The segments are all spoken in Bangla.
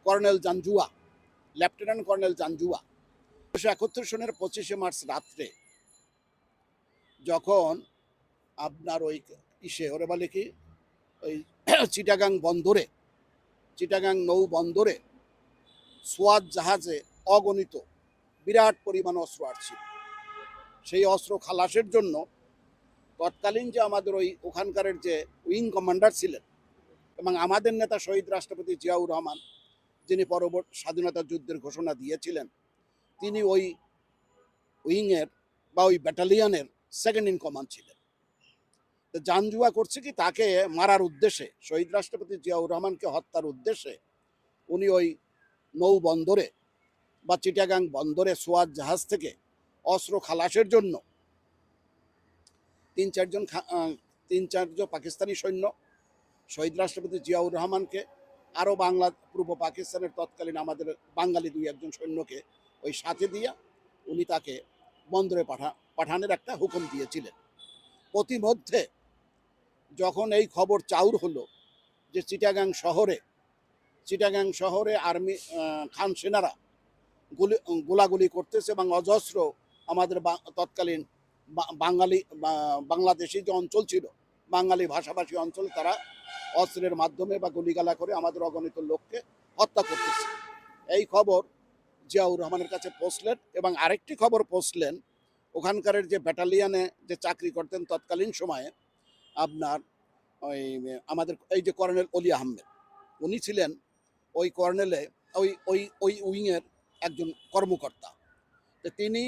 Colonel Janjua, lieutenant colonel Janjua 1971 সনের 25শে মার্চ রাত্রে যখন আপনার ওই ওরে বলে কি ওই চিটাগাং নৌ বন্দরে সোয়াত জাহাজে অগণিত বিরাট পরিমাণ অস্ত্র আসছিল। সেই অস্ত্র খালাসের জন্য তৎকালীন যে আমাদের ওখানকারের যে উইং কমান্ডার ছিলেন এবং আমাদের নেতা শহীদ রাষ্ট্রপতি জিয়াউর রহমান, যিনি পরবর্তী স্বাধীনতা যুদ্ধের ঘোষণা দিয়েছিলেন, তিনি ওই উইংয়ের বা ওই ব্যাটালিয়নের সেকেন্ড ইন কমান্ড ছিলেন। তো জাঞ্জুয়া করছে কি, তাকে মারার উদ্দেশ্যে, শহীদ রাষ্ট্রপতি জিয়াউর রহমানকে হত্যার উদ্দেশ্যে উনি ওই নৌ বন্দরে বা চিটাগাং বন্দরে সোয়াত জাহাজ থেকে অস্ত্র খালাসের জন্য তিন চারজন পাকিস্তানি সৈন্য, শহীদ রাষ্ট্রপতি জিয়াউর রহমানকে, আরও পূর্ব পাকিস্তানের তৎকালীন আমাদের বাঙালি 2-1 সৈন্যকে ওই সাথে দিয়ে উনি তাকে বন্দরে পাঠানোর একটা হুকুম দিয়েছিলেন। প্রতিমধ্যে যখন এই খবর চাউর হলো যে চিটাগাং শহরে আর্মি খান সেনারা গোলাগুলি করতেছে এবং অজস্র আমাদের তৎকালীন বাংলাদেশি যে অঞ্চল ছিল, বাঙালি ভাষাভাষী অঞ্চল, তারা অস্ত্রের মাধ্যমে বা গুলিগালা করে আমাদের অগণিত লোককে হত্যা করতেছে। এই খবর জিয়াউর রহমানের কাছে পৌঁছলেন এবং আরেকটি খবর পৌঁছলেন ওখানকারের যে ব্যাটালিয়নে যে চাকরি করতেন তৎকালীন সময়ে আপনার ওই আমাদের এই যে কর্নেল অলি আহমেদ, উনি ছিলেন ওই কর্নেলে ওই উইংয়ের একজন কর্মকর্তা। তো তিনি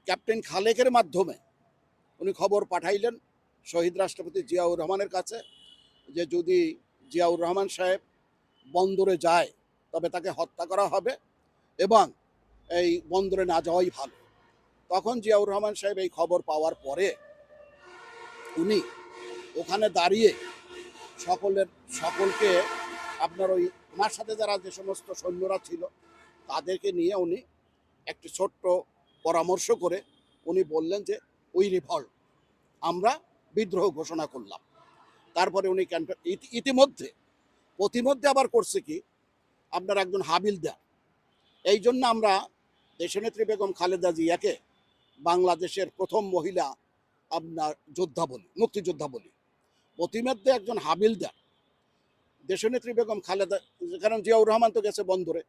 ক্যাপ্টেন খালেকের মাধ্যমে উনি খবর পাঠাইলেন শহীদ রাষ্ট্রপতি জিয়াউর রহমানের কাছে যে যদি জিয়াউর রহমান সাহেব বন্দরে যায় তবে তাকে হত্যা করা হবে এবং এই বন্দরে না যাওয়াই ভালো। তখন জিয়াউর রহমান সাহেব এই খবর পাওয়ার পরে উনি ওখানে দাঁড়িয়ে সকলকে আপনার ওই ওনার সাথে যারা যে সমস্ত সৈন্যরা ছিল তাদেরকে নিয়ে উনি একটি ছোট্ট পরামর্শ করে উনি বললেন যে উই রিভল্ট, আমরা বিদ্রোহ ঘোষণা করলাম। তারপরে উনি প্রতিমধ্যে আবার করছে কি, আপনার একজন হাবিলদার, এই জন্য আমরা দেশনেত্রী বেগম খালেদা জিয়াকে বাংলাদেশের প্রথম মহিলা আপনার মুক্তিযোদ্ধা বলি। প্রতিমধ্যে একজন হাবিলদার দেশনেত্রী বেগম খালেদা, কারণ জিয়াউর রহমান তো গেছে বন্দরে,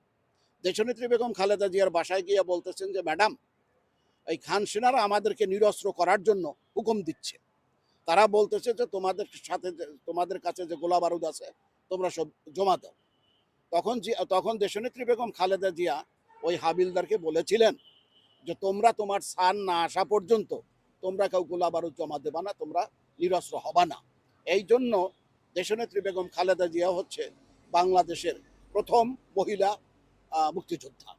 দেশনেত্রী বেগম খালেদা জিয়ার বাসায় গিয়ে বলতেছেন যে ম্যাডাম, এই খান সেনারা আমাদেরকে নিরস্ত্র করার জন্য হুকুম দিচ্ছে, তারা বলতেছে যে তোমাদের কাছে যে গোলা বারুদ আছে তোমরা সব জমা দাও। তখন দেশনেত্রী বেগম খালেদা জিয়া ওই হাবিলদারকে বলেছিলেন যে তোমরা তোমার সান না আসা পর্যন্ত তোমরা কেউ গোলা বারুদ জমা দেবা না, তোমরা নিরস্ত্র হবা না। এই জন্য দেশনেত্রী বেগম খালেদা জিয়া হচ্ছে বাংলাদেশের প্রথম মহিলা মুক্তিযোদ্ধা।